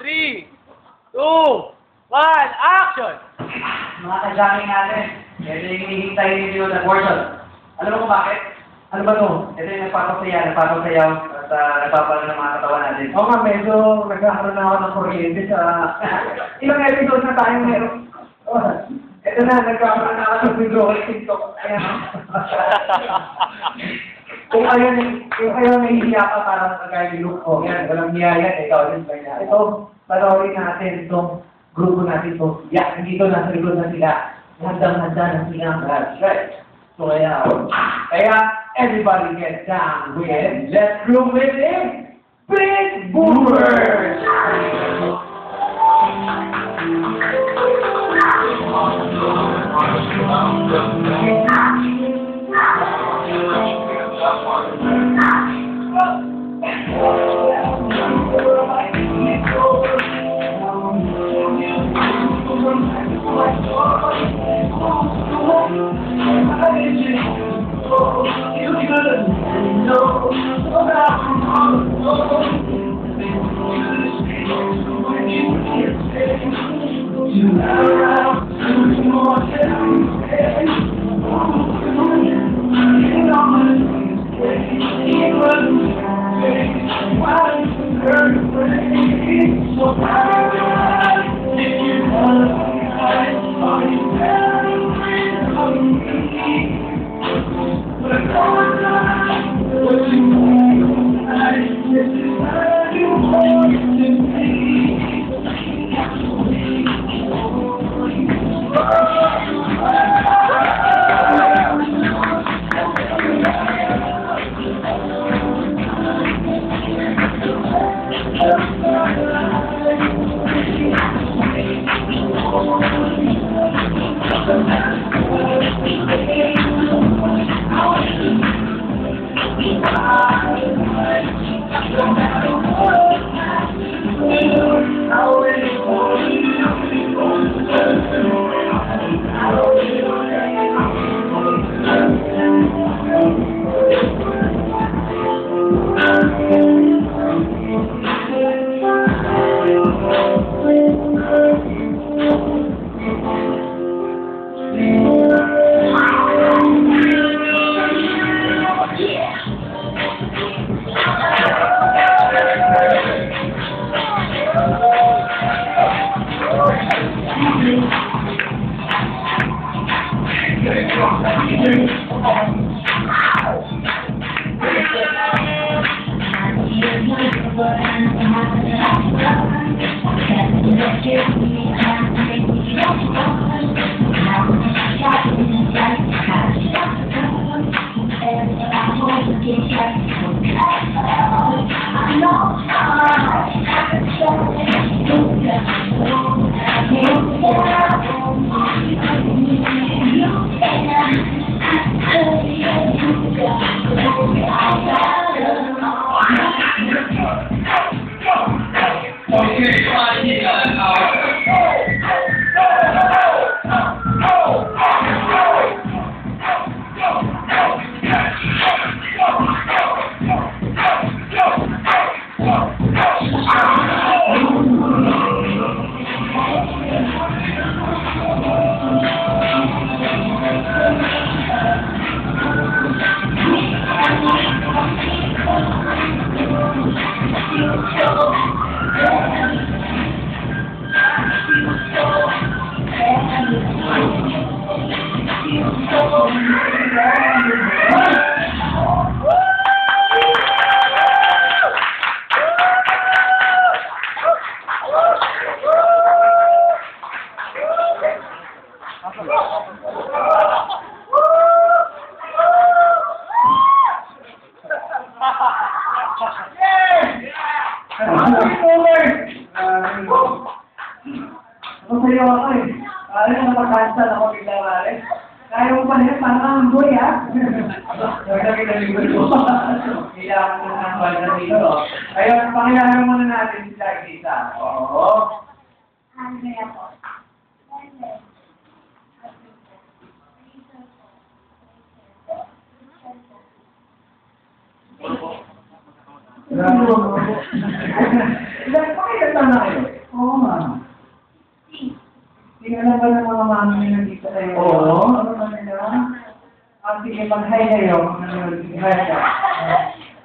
3, 2, 1, action! Mga ka-jockey natin, ito yung hinihintay ninyo na portion. Alam mo kung bakit? Ano ba to? Ito yung nagpapasayaw at nagpapalo ng mga katawan natin. Oo nga, medyo nagkakaroon na ako ng kuryente sa... Ilang episode na tayo meron. Oh, ito na, nagkakaroon na ako ng video kay TikTok. Ayan. Kung ayaw nahihiya ka parang kagaya ni Luke, oh, yan, walang niyaya, ikaw din ba niya? Ito, panoorin natin itong grupo natin ito. Yeah, dito nasa likod na sila. Handang-handa na sila. That's right. So kaya everybody get down with Let's Groove With It, Big Boomers! Masaya ako eh. Parang napag-cancel ako bigla mare. Kaya mo pa nila, parang ang boy ha. Nagdagay-dagay ko. Kailangan mo ng banda dito. Ayun, pangilala muna natin sila isa. Oo. Andrea po. Grabe. Pakailan na kayo? Oo, ma'am. Tingnan ba ng mga mami na nandito kayo? Oo. Ano ba nila? Sige, mag-hi kayo. Hi ka.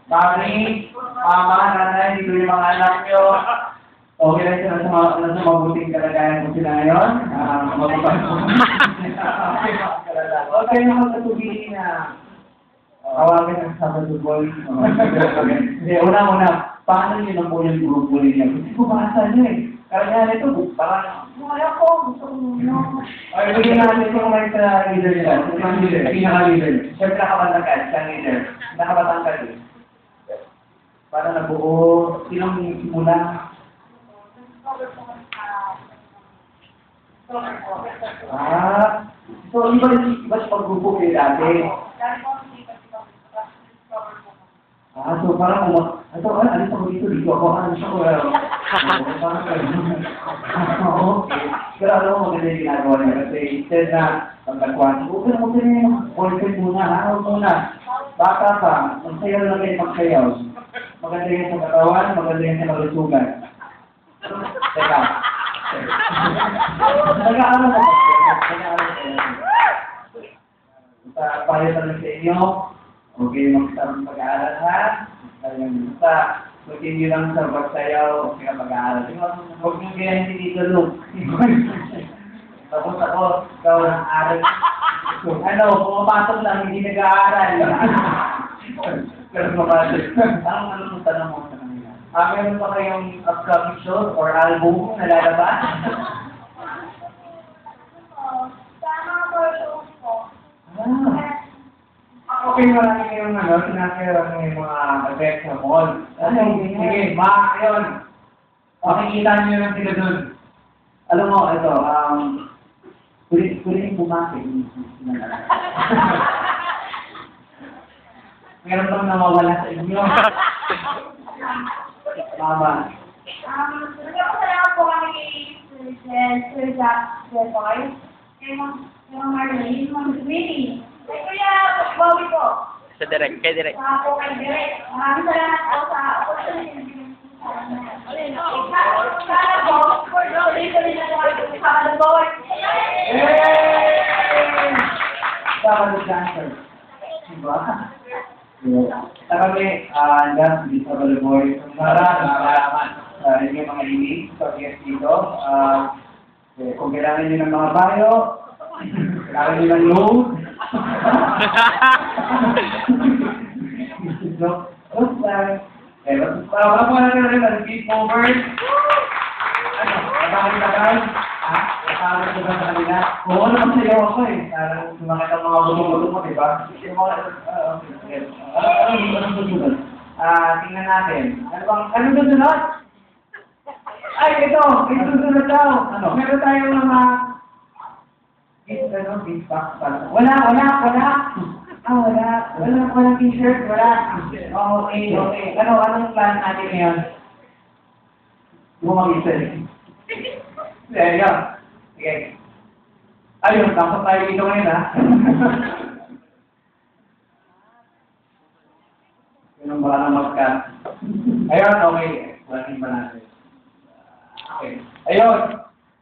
Mami, mama, nanay, dito yung mga anak nyo. Okay lang sila sa mabuting kalagayan mo sila ngayon. Mababay mo. Okay na magkatubili na tawagan ng Sabado Boy. Hindi, una. Paano nyo na po yung grupo ninyo? Kasi pumasa nyo eh. Kaya ito, parang, wala ko, gusto ko nyo. Ay, bigyan natin kung may sa leader nila. Pinaka-leader. Siyempre nakabantang ka, isang leader. Nakabantang ka din. Para nabuo, sinong simula? So iba sa pag-grupo kayo dati? So parang alis ako dito ako, alis ako. Pero alam mo, maganda yung ginagawa niya. Kasi instead na pagkakuhan, okay na yung boyfriend muna, huwag muna. Bata pa, magsayaw lang kayo magsayaw. Maganda yung sa katawan, maganda yung sa malusugan. Teka. Nag-aaral ako. Payo talaga sa inyo. Okay, mag-start pag-aaral ha. Basta, continue lang sa pagsayaw, okay ka pag-aaral. Huwag nyo ganyan si Tito Luke. Tapos ako, ikaw ng aral. Pumapasok lang, hindi nag-aaral. Pero pumapasok. Anong tanong mo sa kanila? Meron pa kayong upcoming show or album na lalabas? Okay, marami kayong sinasayang ng mga events sa mall. Sige, yun. Makikita nyo lang sila dun. Alam mo, ito, kulit pumasok. Meron bang nawawala sa inyo? Mama. Nagkakasalamat po kami kay Sir Jack Boy, yung Marlene, yung Willie. Ay, Kuya Bobby po. Kay direct. Po kay Direk. Maraming salamat po sa opportunity. Sana po, dito rin na natin sa Sabado Boy. Yay! Sabado dancer. Diba? Kami, dyan, di Sabado Boy. Maraming sa inyong mga inig, sa guest dito. Kung kailangan nyo ng mga bayo, kailangan nyo ng load. Wala po natin rin ang sleepover. Nakakitagal? Nakakitagal ko ba sa kanila? Oo, nakasayaw ako eh. Sumakit ang mga butong-butong mo, diba? Anong susunod? Tingnan natin. Anong susunod? Ay, ito! May susunod daw! Meron tayong mga feedback pala. Wala. Walang t-shirt, wala. Okay. Anong plan natin ngayon? Bumag-isa. Yan. Sige. Ayun, tapos tayo dito ngayon, ha? Yun ang baka na mag-cut. Ayun, okay. Walang pa natin. Okay. Ayun.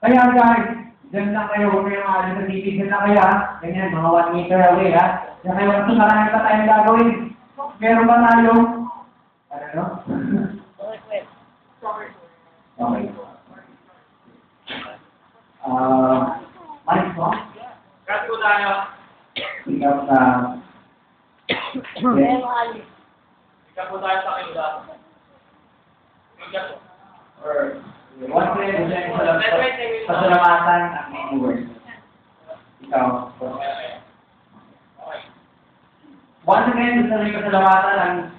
Kaya guys, dyan lang kayo, huwag kayong maalis sa TV, dyan lang kayo ha. Ganyan, mga 1 meter away ha. Dyan kayo, marami pa tayong gagawin. Meron ba tayo? Ano? Okay. Mike mo? Cut po tayo. Ikaw sa... Cut po tayo sa akin. Or... Once again, pasalamatan ang viewers. Ikaw. Once again, gusto rin pasalamatan ang...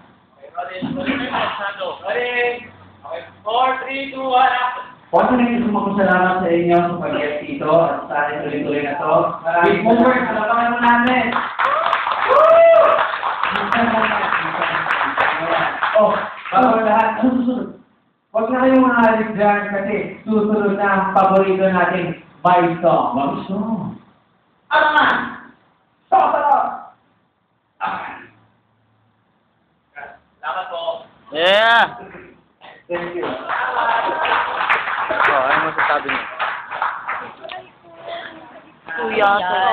Ready? Okay, 4, 3, 2, 1, action! Once again, gusto magpasalamat sa inyo sa pag-guest dito at sa ating tuloy-tuloy na to. Maraming viewers, salamat mo namin! Woo! Bago lahat, ano susunod? Huwag na kayong maalis dyan kasi susunod na ang paborito nating vibe song. Vibe song. Ano nga? Stop! Salamat po. Yeah! Thank you. ano masasabi niyo? Kuya.